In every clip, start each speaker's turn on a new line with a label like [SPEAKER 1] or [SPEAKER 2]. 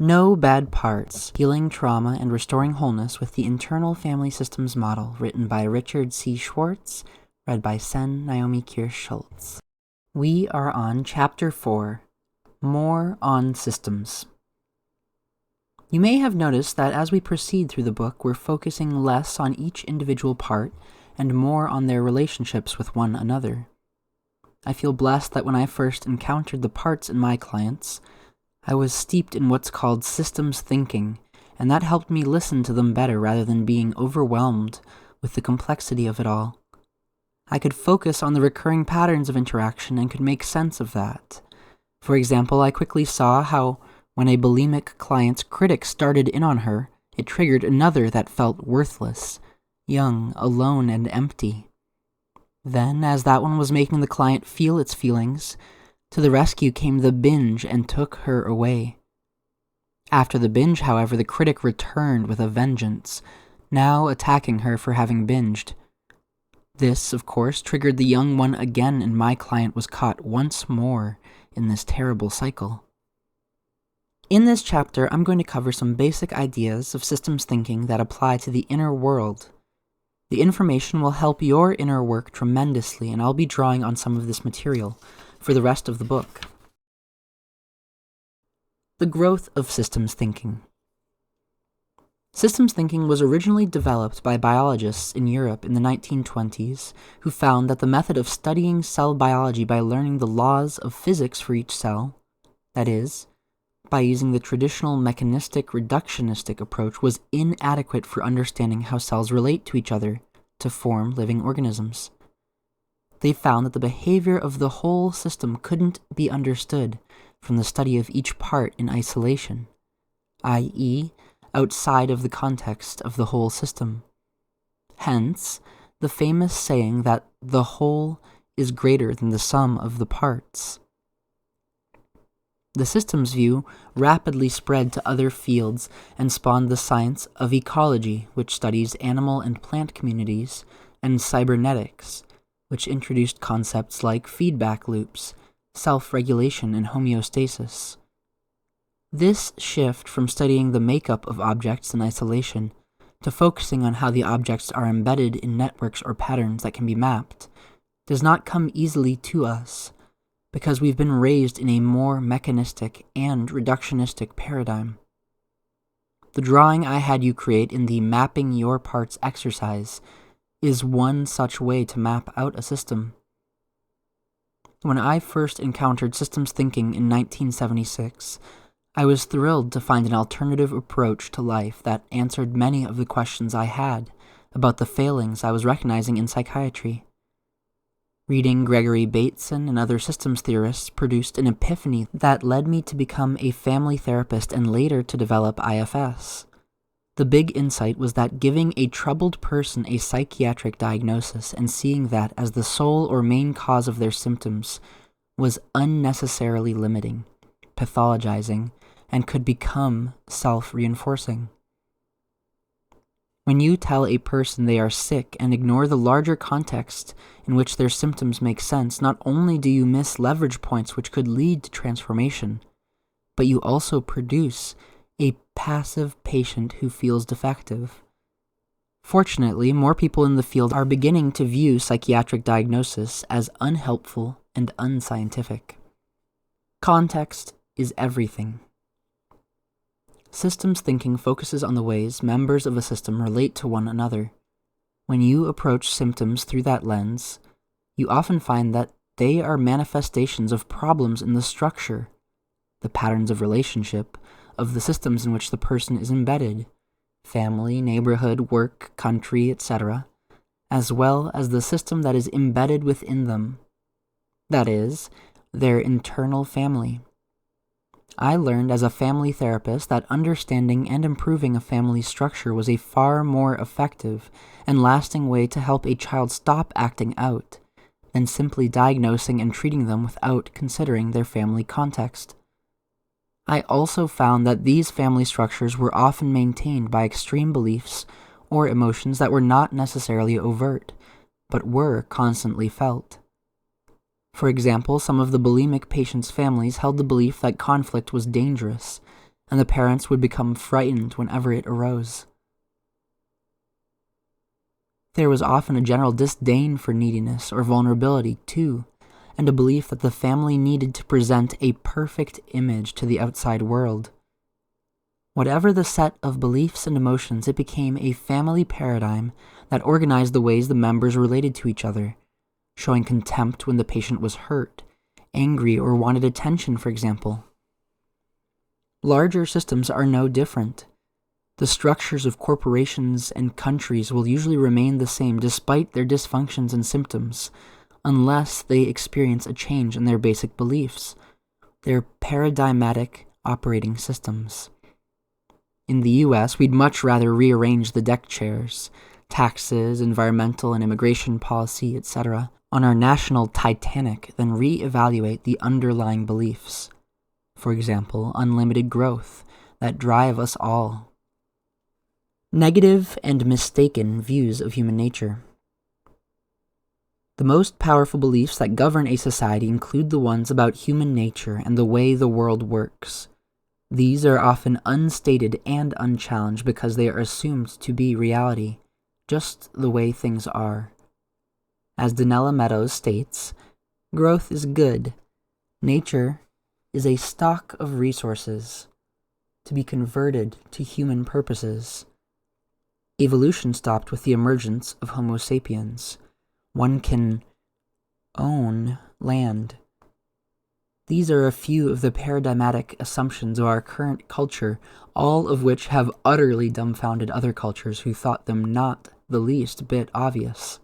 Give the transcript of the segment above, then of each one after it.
[SPEAKER 1] No Bad Parts, Healing Trauma and Restoring Wholeness with the Internal Family Systems Model, written by Richard C. Schwartz, read by Naomi Kirst-Schultz. We are on Chapter 4, More on Systems. You may have noticed that as we proceed through the book, we're focusing less on each individual part and more on their relationships with one another. I feel blessed that when I first encountered the parts in my clients, I was steeped in what's called systems thinking, and that helped me listen to them better rather than being overwhelmed with the complexity of it all. I could focus on the recurring patterns of interaction and could make sense of that. For example, I quickly saw how when a bulimic client's critic started in on her, it triggered another that felt worthless, young, alone, and empty. Then, as that one was making the client feel its feelings, to the rescue came the binge and took her away. After the binge, however, the critic returned with a vengeance, now attacking her for having binged. This, of course, triggered the young one again, and my client was caught once more in this terrible cycle. In this chapter, I'm going to cover some basic ideas of systems thinking that apply to the inner world. The information will help your inner work tremendously, and I'll be drawing on some of this material for the rest of the book. The growth of systems thinking. Systems thinking was originally developed by biologists in Europe in the 1920s who found that the method of studying cell biology by learning the laws of physics for each cell, that is, by using the traditional mechanistic reductionistic approach, was inadequate for understanding how cells relate to each other to form living organisms. They found that the behavior of the whole system couldn't be understood from the study of each part in isolation, i.e., outside of the context of the whole system. Hence, the famous saying that the whole is greater than the sum of the parts. The systems view rapidly spread to other fields and spawned the science of ecology, which studies animal and plant communities, and cybernetics, which introduced concepts like feedback loops, self-regulation, and homeostasis. This shift from studying the makeup of objects in isolation to focusing on how the objects are embedded in networks or patterns that can be mapped does not come easily to us, because we've been raised in a more mechanistic and reductionistic paradigm. The drawing I had you create in the Mapping Your Parts exercise is one such way to map out a system. When I first encountered systems thinking in 1976, I was thrilled to find an alternative approach to life that answered many of the questions I had about the failings I was recognizing in psychiatry. Reading Gregory Bateson and other systems theorists produced an epiphany that led me to become a family therapist and later to develop IFS. The big insight was that giving a troubled person a psychiatric diagnosis and seeing that as the sole or main cause of their symptoms was unnecessarily limiting, pathologizing, and could become self-reinforcing. When you tell a person they are sick and ignore the larger context in which their symptoms make sense, not only do you miss leverage points which could lead to transformation, but you also produce a passive patient who feels defective. Fortunately, more people in the field are beginning to view psychiatric diagnosis as unhelpful and unscientific. Context is everything. Systems thinking focuses on the ways members of a system relate to one another. When you approach symptoms through that lens, you often find that they are manifestations of problems in the structure, the patterns of relationship, of the systems in which the person is embedded, family, neighborhood, work, country, etc., as well as the system that is embedded within them, that is, their internal family. I learned as a family therapist that understanding and improving a family structure was a far more effective and lasting way to help a child stop acting out than simply diagnosing and treating them without considering their family context. I also found that these family structures were often maintained by extreme beliefs or emotions that were not necessarily overt, but were constantly felt. For example, some of the bulimic patients' families held the belief that conflict was dangerous, and the parents would become frightened whenever it arose. There was often a general disdain for neediness or vulnerability, too, and a belief that the family needed to present a perfect image to the outside world. Whatever the set of beliefs and emotions, it became a family paradigm that organized the ways the members related to each other, showing contempt when the patient was hurt, angry, or wanted attention, for example. Larger systems are no different. The structures of corporations and countries will usually remain the same despite their dysfunctions and symptoms, unless they experience a change in their basic beliefs, their paradigmatic operating systems. In the US, we'd much rather rearrange the deck chairs, taxes, environmental and immigration policy, etc., on our national Titanic than re-evaluate the underlying beliefs. For example, unlimited growth, that drive us all. Negative and mistaken views of human nature. The most powerful beliefs that govern a society include the ones about human nature and the way the world works. These are often unstated and unchallenged because they are assumed to be reality, just the way things are. As Donella Meadows states, growth is good. Nature is a stock of resources to be converted to human purposes. Evolution stopped with the emergence of Homo sapiens. One can own land. These are a few of the paradigmatic assumptions of our current culture, all of which have utterly dumbfounded other cultures who thought them not the least bit obvious.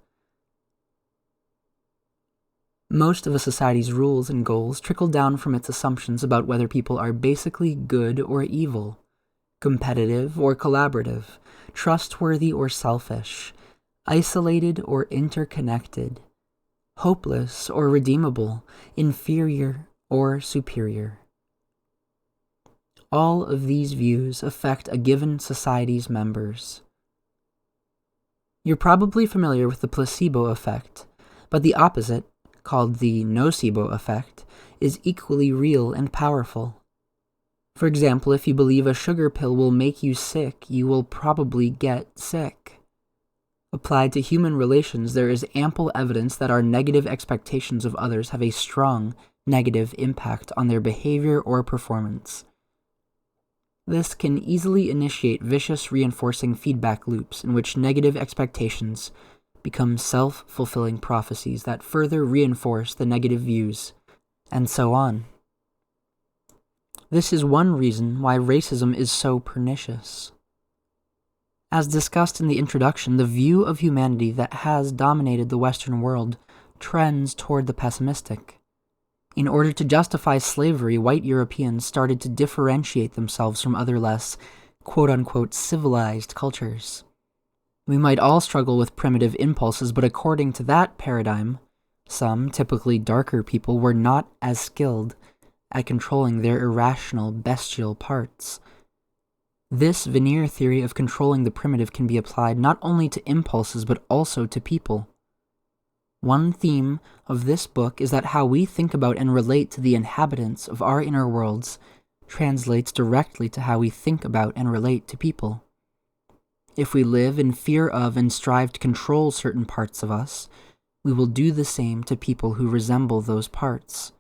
[SPEAKER 1] Most of a society's rules and goals trickle down from its assumptions about whether people are basically good or evil, competitive or collaborative, trustworthy or selfish, isolated or interconnected, hopeless or redeemable, inferior or superior. All of these views affect a given society's members. You're probably familiar with the placebo effect, but the opposite, called the nocebo effect, is equally real and powerful. For example, if you believe a sugar pill will make you sick, you will probably get sick. Applied to human relations, there is ample evidence that our negative expectations of others have a strong negative impact on their behavior or performance. This can easily initiate vicious reinforcing feedback loops in which negative expectations become self-fulfilling prophecies that further reinforce the negative views, and so on. This is one reason why racism is so pernicious. As discussed in the introduction, the view of humanity that has dominated the Western world trends toward the pessimistic. In order to justify slavery, white Europeans started to differentiate themselves from other less, quote-unquote, civilized cultures. We might all struggle with primitive impulses, but according to that paradigm, some, typically darker people, were not as skilled at controlling their irrational, bestial parts. This veneer theory of controlling the primitive can be applied not only to impulses, but also to people. One theme of this book is that how we think about and relate to the inhabitants of our inner worlds translates directly to how we think about and relate to people. If we live in fear of and strive to control certain parts of us, we will do the same to people who resemble those parts.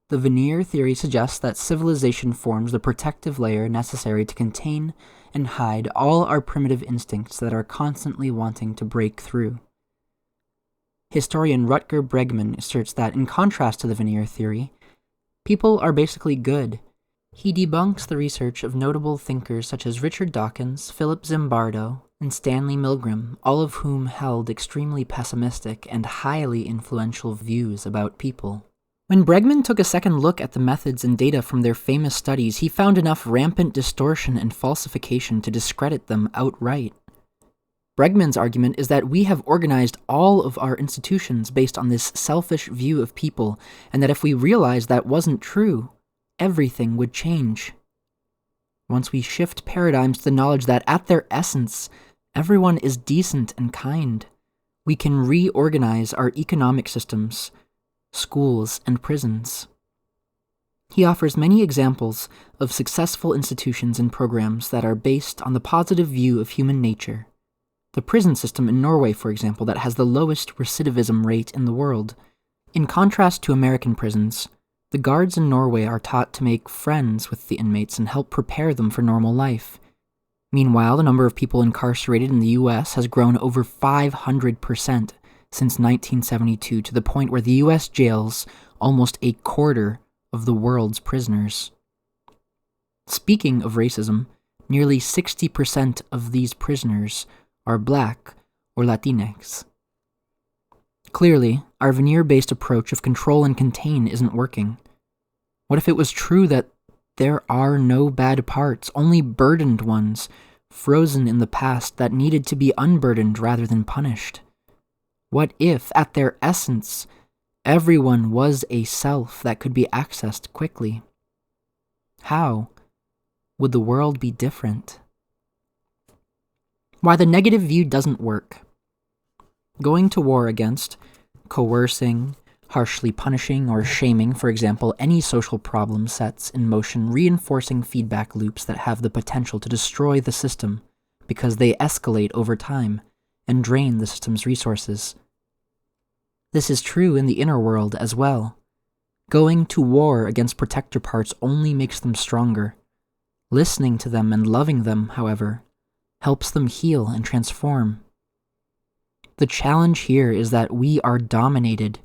[SPEAKER 1] The veneer theory suggests that civilization forms the protective layer necessary to contain and hide all our primitive instincts that are constantly wanting to break through. Historian Rutger Bregman asserts that, in contrast to the veneer theory, people are basically good. He debunks the research of notable thinkers such as Richard Dawkins, Philip Zimbardo, and Stanley Milgram, all of whom held extremely pessimistic and highly influential views about people. When Bregman took a second look at the methods and data from their famous studies, he found enough rampant distortion and falsification to discredit them outright. Bregman's argument is that we have organized all of our institutions based on this selfish view of people, and that if we realized that wasn't true, everything would change. Once we shift paradigms to the knowledge that, at their essence, everyone is decent and kind, we can reorganize our economic systems, schools, and prisons. He offers many examples of successful institutions and programs that are based on the positive view of human nature. The prison system in Norway, for example, that has the lowest recidivism rate in the world. In contrast to American prisons, the guards in Norway are taught to make friends with the inmates and help prepare them for normal life. Meanwhile, the number of people incarcerated in the U.S. has grown over 500% since 1972, to the point where the U.S. jails almost a quarter of the world's prisoners. Speaking of racism, nearly 60% of these prisoners are Black or Latinx. Clearly, our veneer-based approach of control and contain isn't working. What if it was true that there are no bad parts, only burdened ones, frozen in the past that needed to be unburdened rather than punished? What if, at their essence, everyone was a self that could be accessed quickly? How would the world be different? Why the negative view doesn't work. Going to war against, coercing, harshly punishing, or shaming, for example, any social problem sets in motion reinforcing feedback loops that have the potential to destroy the system because they escalate over time and drain the system's resources. This is true in the inner world as well. Going to war against protector parts only makes them stronger. Listening to them and loving them, however, helps them heal and transform. The challenge here is that we are dominated,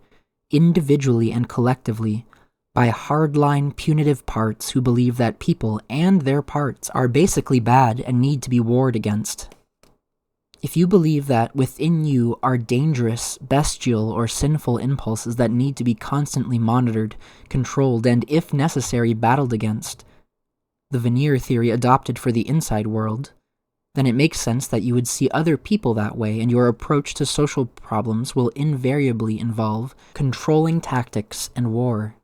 [SPEAKER 1] individually and collectively, by hardline punitive parts who believe that people and their parts are basically bad and need to be warred against. If you believe that within you are dangerous, bestial, or sinful impulses that need to be constantly monitored, controlled, and, if necessary, battled against, the veneer theory adopted for the inside world, then it makes sense that you would see other people that way, and your approach to social problems will invariably involve controlling tactics and war.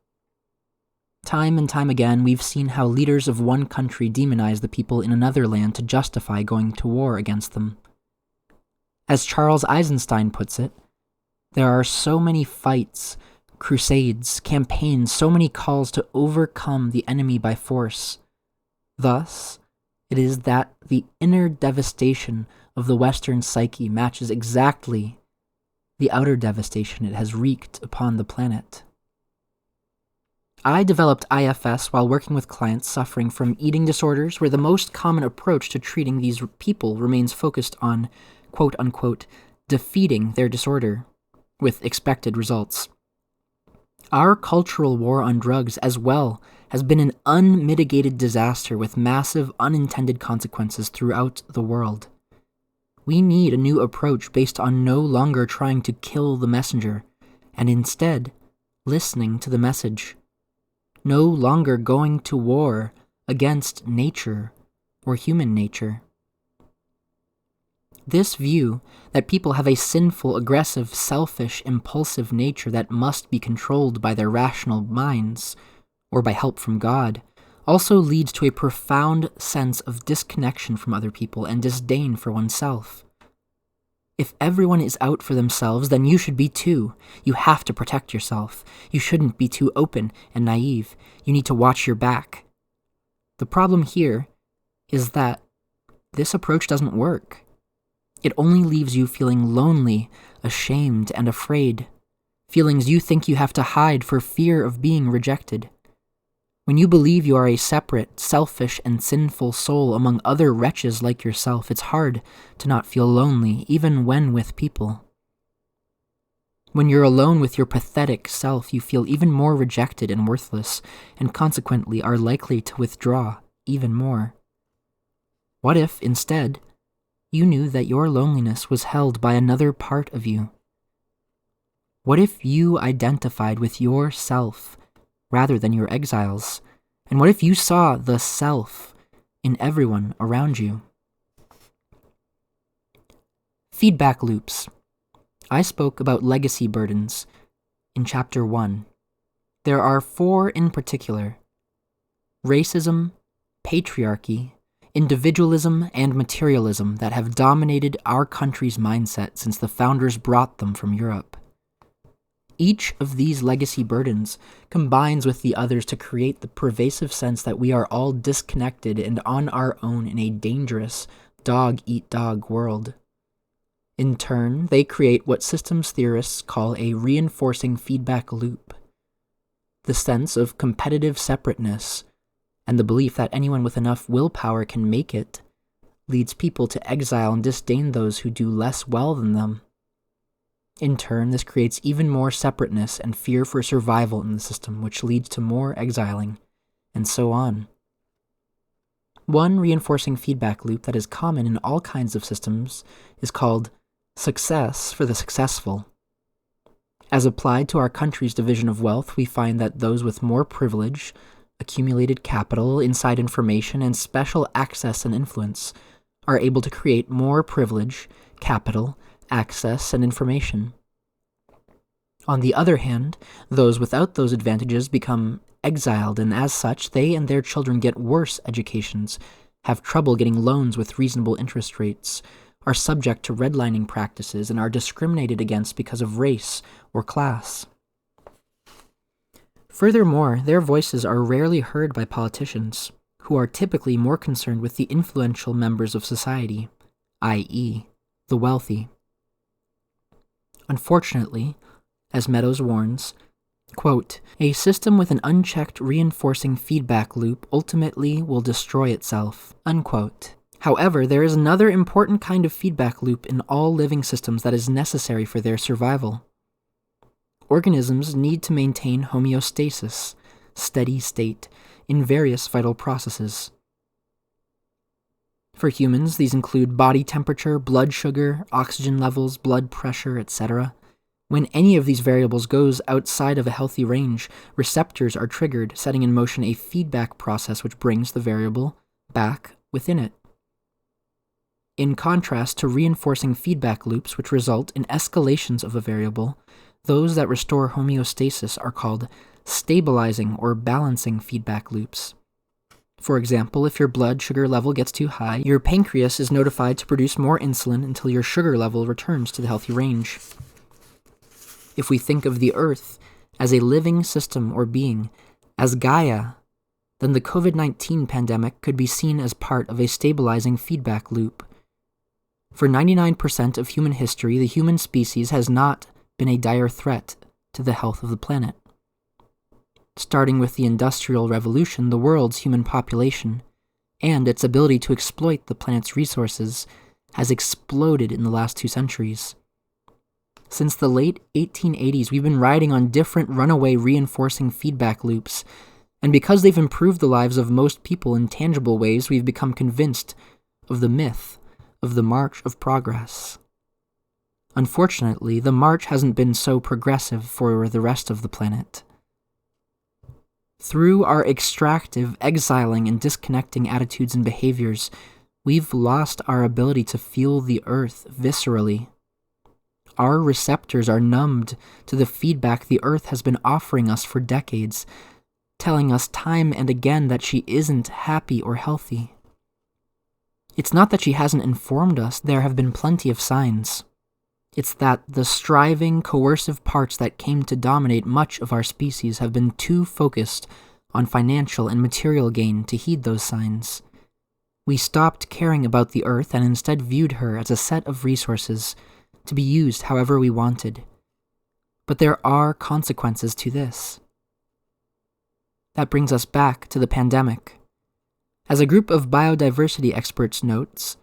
[SPEAKER 1] Time and time again, we've seen how leaders of one country demonize the people in another land to justify going to war against them. As Charles Eisenstein puts it, there are so many fights, crusades, campaigns, so many calls to overcome the enemy by force. Thus, it is that the inner devastation of the Western psyche matches exactly the outer devastation it has wreaked upon the planet. I developed IFS while working with clients suffering from eating disorders, where the most common approach to treating these people remains focused on, quote-unquote, defeating their disorder, with expected results. Our cultural war on drugs, as well, has been an unmitigated disaster with massive unintended consequences throughout the world. We need a new approach based on no longer trying to kill the messenger, and instead listening to the message. No longer going to war against nature or human nature. This view that people have a sinful, aggressive, selfish, impulsive nature that must be controlled by their rational minds, or by help from God, also leads to a profound sense of disconnection from other people and disdain for oneself. If everyone is out for themselves, then you should be too. You have to protect yourself. You shouldn't be too open and naive. You need to watch your back. The problem here is that this approach doesn't work. It only leaves you feeling lonely, ashamed, and afraid. Feelings you think you have to hide for fear of being rejected. When you believe you are a separate, selfish, and sinful soul among other wretches like yourself, it's hard to not feel lonely, even when with people. When you're alone with your pathetic self, you feel even more rejected and worthless, and consequently are likely to withdraw even more. What if, instead, you knew that your loneliness was held by another part of you? What if you identified with yourself rather than your exiles? And what if you saw the self in everyone around you? Feedback loops. I spoke about legacy burdens in Chapter 1. There are 4 in particular: racism, patriarchy, individualism, and materialism that have dominated our country's mindset since the founders brought them from Europe. Each of these legacy burdens combines with the others to create the pervasive sense that we are all disconnected and on our own in a dangerous dog-eat-dog world. In turn, they create what systems theorists call a reinforcing feedback loop. The sense of competitive separateness and the belief that anyone with enough willpower can make it leads people to exile and disdain those who do less well than them. In turn, this creates even more separateness and fear for survival in the system, which leads to more exiling, and so on. One reinforcing feedback loop that is common in all kinds of systems is called success for the successful. As applied to our country's division of wealth, we find that those with more privilege, accumulated capital, inside information, and special access and influence are able to create more privilege, capital, access, and information. On the other hand, those without those advantages become exiled, and as such, they and their children get worse educations, have trouble getting loans with reasonable interest rates, are subject to redlining practices, and are discriminated against because of race or class. Furthermore, their voices are rarely heard by politicians, who are typically more concerned with the influential members of society, i.e., the wealthy. Unfortunately, as Meadows warns, quote, "A system with an unchecked reinforcing feedback loop ultimately will destroy itself," unquote. However, there is another important kind of feedback loop in all living systems that is necessary for their survival. Organisms need to maintain homeostasis, steady state, in various vital processes. For humans, these include body temperature, blood sugar, oxygen levels, blood pressure, etc. When any of these variables goes outside of a healthy range, receptors are triggered, setting in motion a feedback process which brings the variable back within it. In contrast to reinforcing feedback loops which result in escalations of a variable, those that restore homeostasis are called stabilizing or balancing feedback loops. For example, if your blood sugar level gets too high, your pancreas is notified to produce more insulin until your sugar level returns to the healthy range. If we think of the Earth as a living system or being, as Gaia, then the COVID-19 pandemic could be seen as part of a stabilizing feedback loop. For 99% of human history, the human species has not been a dire threat to the health of the planet. Starting with the Industrial Revolution, the world's human population and its ability to exploit the planet's resources has exploded in the last 2 centuries. Since the late 1880s, we've been riding on different runaway reinforcing feedback loops, and because they've improved the lives of most people in tangible ways, we've become convinced of the myth of the march of progress. Unfortunately, the march hasn't been so progressive for the rest of the planet. Through our extractive, exiling, and disconnecting attitudes and behaviors, we've lost our ability to feel the earth viscerally. Our receptors are numbed to the feedback the earth has been offering us for decades, telling us time and again that she isn't happy or healthy. It's not that she hasn't informed us, there have been plenty of signs. It's that the striving, coercive parts that came to dominate much of our species have been too focused on financial and material gain to heed those signs. We stopped caring about the earth and instead viewed her as a set of resources to be used however we wanted. But there are consequences to this. That brings us back to the pandemic. As a group of biodiversity experts notes,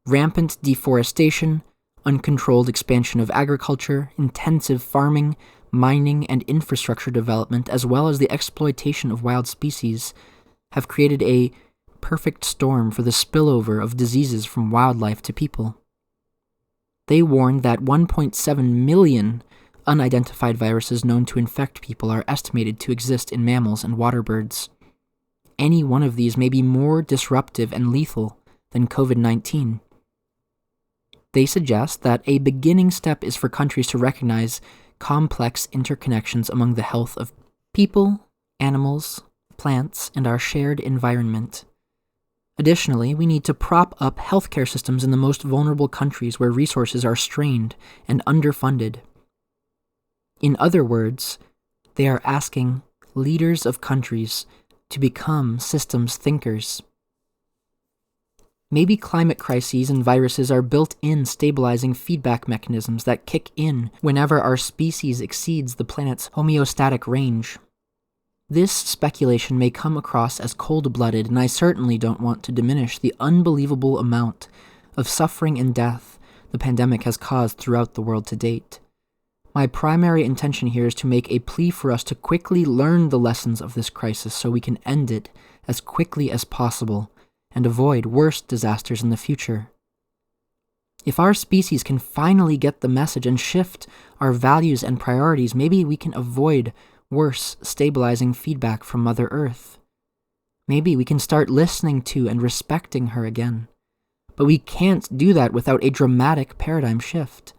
[SPEAKER 1] rampant deforestation, uncontrolled expansion of agriculture, intensive farming, mining, and infrastructure development, as well as the exploitation of wild species, have created a perfect storm for the spillover of diseases from wildlife to people. They warned that 1.7 million unidentified viruses known to infect people are estimated to exist in mammals and water birds. Any one of these may be more disruptive and lethal than COVID-19. They suggest that a beginning step is for countries to recognize complex interconnections among the health of people, animals, plants, and our shared environment. Additionally, we need to prop up healthcare systems in the most vulnerable countries where resources are strained and underfunded. In other words, they are asking leaders of countries to become systems thinkers. Maybe climate crises and viruses are built-in stabilizing feedback mechanisms that kick in whenever our species exceeds the planet's homeostatic range. This speculation may come across as cold-blooded, and I certainly don't want to diminish the unbelievable amount of suffering and death the pandemic has caused throughout the world to date. My primary intention here is to make a plea for us to quickly learn the lessons of this crisis so we can end it as quickly as possible and avoid worse disasters in the future. If our species can finally get the message and shift our values and priorities, maybe we can avoid worse stabilizing feedback from Mother Earth. Maybe we can start listening to and respecting her again. But we can't do that without a dramatic paradigm shift.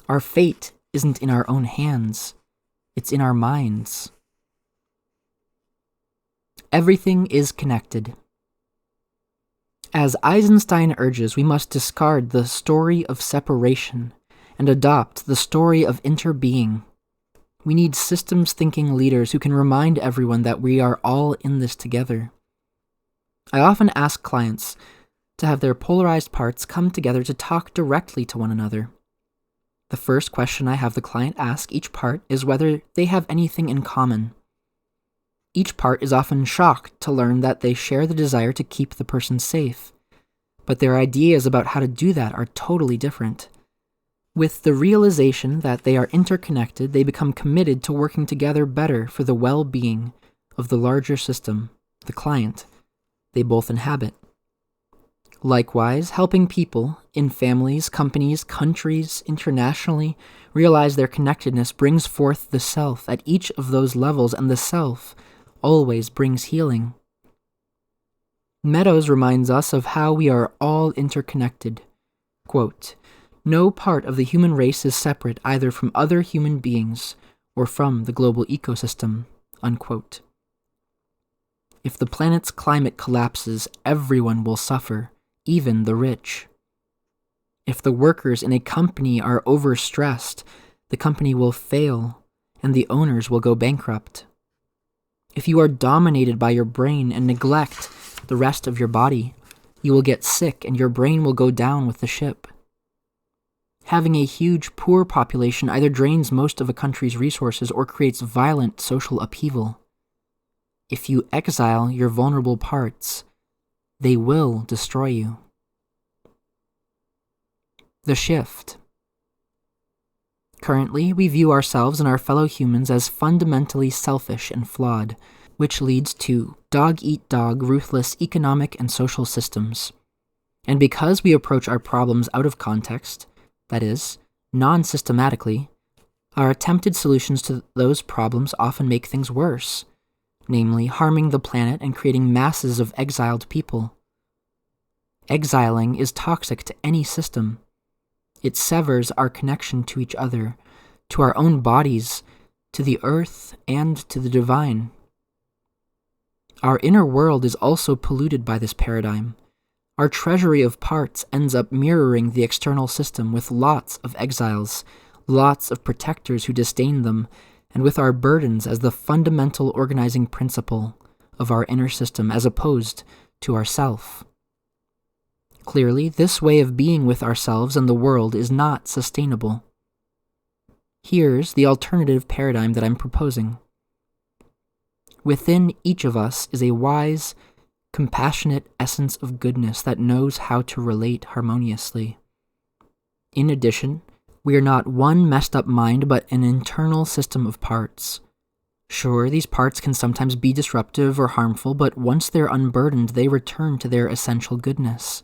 [SPEAKER 1] Our fate isn't in our own hands. It's in our minds. Everything is connected. As Eisenstein urges, we must discard the story of separation and adopt the story of interbeing. We need systems-thinking leaders who can remind everyone that we are all in this together. I often ask clients to have their polarized parts come together to talk directly to one another. The first question I have the client ask each part is whether they have anything in common. Each part is often shocked to learn that they share the desire to keep the person safe, but their ideas about how to do that are totally different. With the realization that they are interconnected, they become committed to working together better for the well-being of the larger system, the client, they both inhabit. Likewise, helping people in families, companies, countries, internationally, realize their connectedness brings forth the self at each of those levels, and the self always brings healing. Meadows reminds us of how we are all interconnected. Quote, "No part of the human race is separate either from other human beings or from the global ecosystem." Unquote. If the planet's climate collapses, everyone will suffer, even the rich. If the workers in a company are overstressed, the company will fail and the owners will go bankrupt. If you are dominated by your brain and neglect the rest of your body, you will get sick and your brain will go down with the ship. Having a huge poor population either drains most of a country's resources or creates violent social upheaval. If you exile your vulnerable parts, they will destroy you. The shift. Currently, we view ourselves and our fellow humans as fundamentally selfish and flawed, which leads to dog-eat-dog, ruthless economic and social systems. And because we approach our problems out of context, that is, non-systematically, our attempted solutions to those problems often make things worse, namely harming the planet and creating masses of exiled people. Exiling is toxic to any system. It severs our connection to each other, to our own bodies, to the earth, and to the divine. Our inner world is also polluted by this paradigm. Our treasury of parts ends up mirroring the external system with lots of exiles, lots of protectors who disdain them, and with our burdens as the fundamental organizing principle of our inner system as opposed to ourself. Clearly, this way of being with ourselves and the world is not sustainable. Here's the alternative paradigm that I'm proposing. Within each of us is a wise, compassionate essence of goodness that knows how to relate harmoniously. In addition, we are not one messed up mind, but an internal system of parts. Sure, these parts can sometimes be disruptive or harmful, but once they're unburdened, they return to their essential goodness.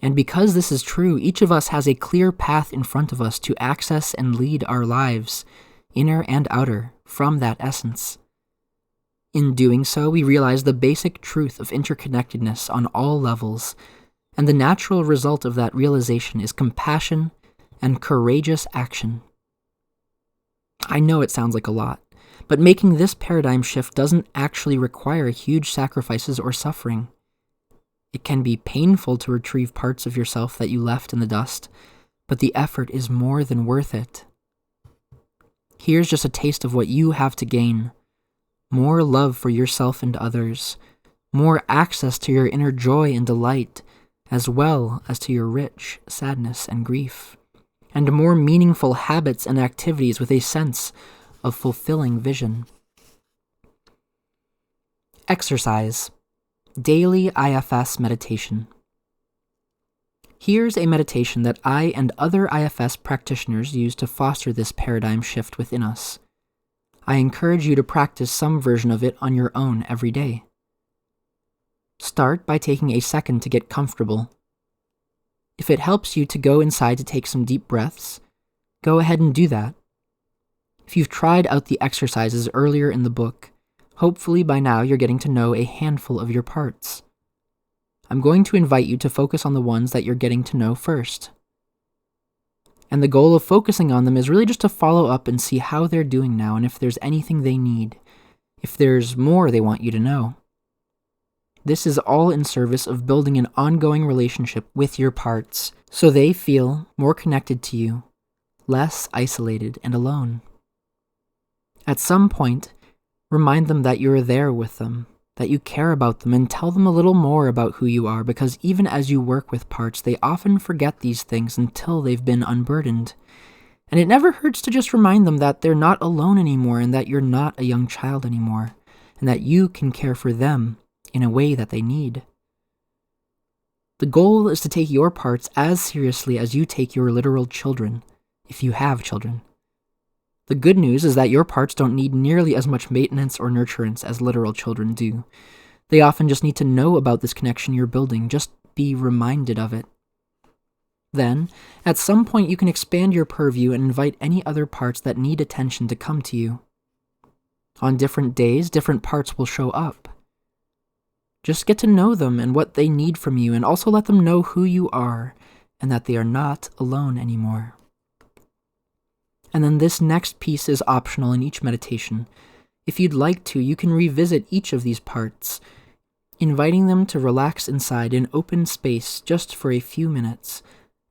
[SPEAKER 1] And because this is true, each of us has a clear path in front of us to access and lead our lives, inner and outer, from that essence. In doing so, we realize the basic truth of interconnectedness on all levels, and the natural result of that realization is compassion and courageous action. I know it sounds like a lot, but making this paradigm shift doesn't actually require huge sacrifices or suffering. It can be painful to retrieve parts of yourself that you left in the dust, but the effort is more than worth it. Here's just a taste of what you have to gain: more love for yourself and others, more access to your inner joy and delight, as well as to your rich sadness and grief, and more meaningful habits and activities with a sense of fulfilling vision. Exercise. Daily IFS Meditation. Here's a meditation that I and other IFS practitioners use to foster this paradigm shift within us. I encourage you to practice some version of it on your own every day. Start by taking a second to get comfortable. If it helps you to go inside to take some deep breaths, go ahead and do that. If you've tried out the exercises earlier in the book, hopefully by now you're getting to know a handful of your parts. I'm going to invite you to focus on the ones that you're getting to know first. And the goal of focusing on them is really just to follow up and see how they're doing now and if there's anything they need, if there's more they want you to know. This is all in service of building an ongoing relationship with your parts so they feel more connected to you, less isolated and alone. At some point, remind them that you're there with them, that you care about them, and tell them a little more about who you are, because even as you work with parts, they often forget these things until they've been unburdened. And it never hurts to just remind them that they're not alone anymore and that you're not a young child anymore, and that you can care for them in a way that they need. The goal is to take your parts as seriously as you take your literal children, if you have children. The good news is that your parts don't need nearly as much maintenance or nurturance as literal children do. They often just need to know about this connection you're building, just be reminded of it. Then, at some point you can expand your purview and invite any other parts that need attention to come to you. On different days, different parts will show up. Just get to know them and what they need from you, and also let them know who you are and that they are not alone anymore. And then this next piece is optional in each meditation. If you'd like to, you can revisit each of these parts, inviting them to relax inside in open space just for a few minutes,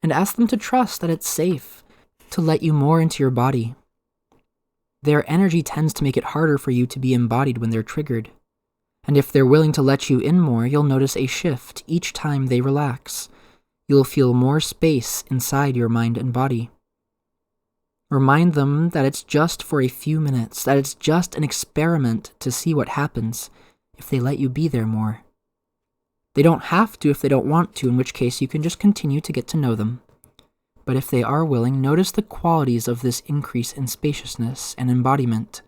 [SPEAKER 1] and ask them to trust that it's safe to let you more into your body. Their energy tends to make it harder for you to be embodied when they're triggered. And if they're willing to let you in more, you'll notice a shift each time they relax. You'll feel more space inside your mind and body. Remind them that it's just for a few minutes, that it's just an experiment to see what happens if they let you be there more. They don't have to if they don't want to, in which case you can just continue to get to know them. But if they are willing, notice the qualities of this increase in spaciousness and embodiment.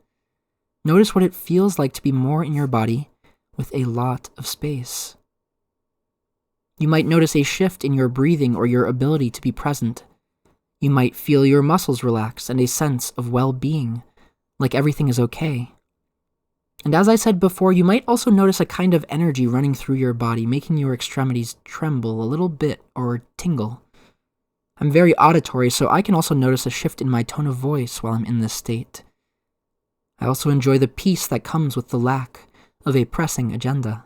[SPEAKER 1] Notice what it feels like to be more in your body with a lot of space. You might notice a shift in your breathing or your ability to be present. You might feel your muscles relax and a sense of well-being, like everything is okay. And as I said before, you might also notice a kind of energy running through your body, making your extremities tremble a little bit or tingle. I'm very auditory, so I can also notice a shift in my tone of voice while I'm in this state. I also enjoy the peace that comes with the lack of a pressing agenda.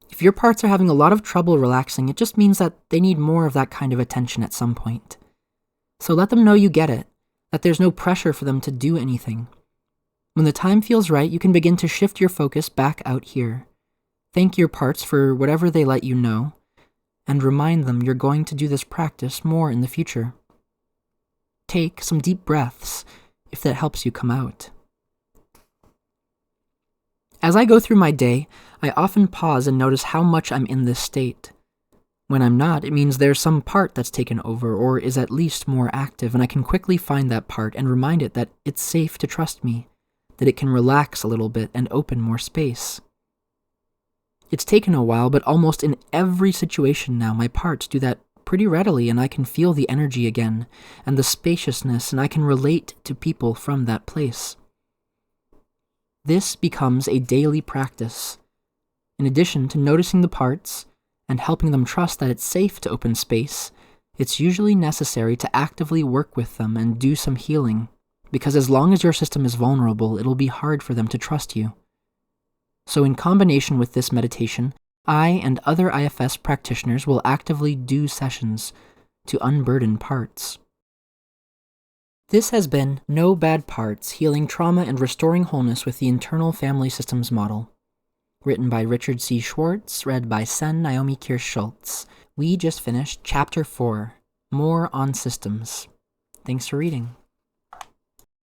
[SPEAKER 1] If your parts are having a lot of trouble relaxing, it just means that they need more of that kind of attention at some point. So let them know you get it, that there's no pressure for them to do anything. When the time feels right, you can begin to shift your focus back out here. Thank your parts for whatever they let you know, and remind them you're going to do this practice more in the future. Take some deep breaths, if that helps you come out. As I go through my day, I often pause and notice how much I'm in this state. When I'm not, it means there's some part that's taken over or is at least more active, and I can quickly find that part and remind it that it's safe to trust me, that it can relax a little bit and open more space. It's taken a while, but almost in every situation now, my parts do that pretty readily, and I can feel the energy again and the spaciousness, and I can relate to people from that place. This becomes a daily practice. In addition to noticing the parts and helping them trust that it's safe to open space, it's usually necessary to actively work with them and do some healing, because as long as your system is vulnerable, it'll be hard for them to trust you. So in combination with this meditation, I and other IFS practitioners will actively do sessions to unburden parts. This has been No Bad Parts, Healing Trauma and Restoring Wholeness with the Internal Family Systems Model. Written by Richard C. Schwartz, read by Sen Naomi Kirst-Schultz. We just finished Chapter 4, More on Systems. Thanks for reading.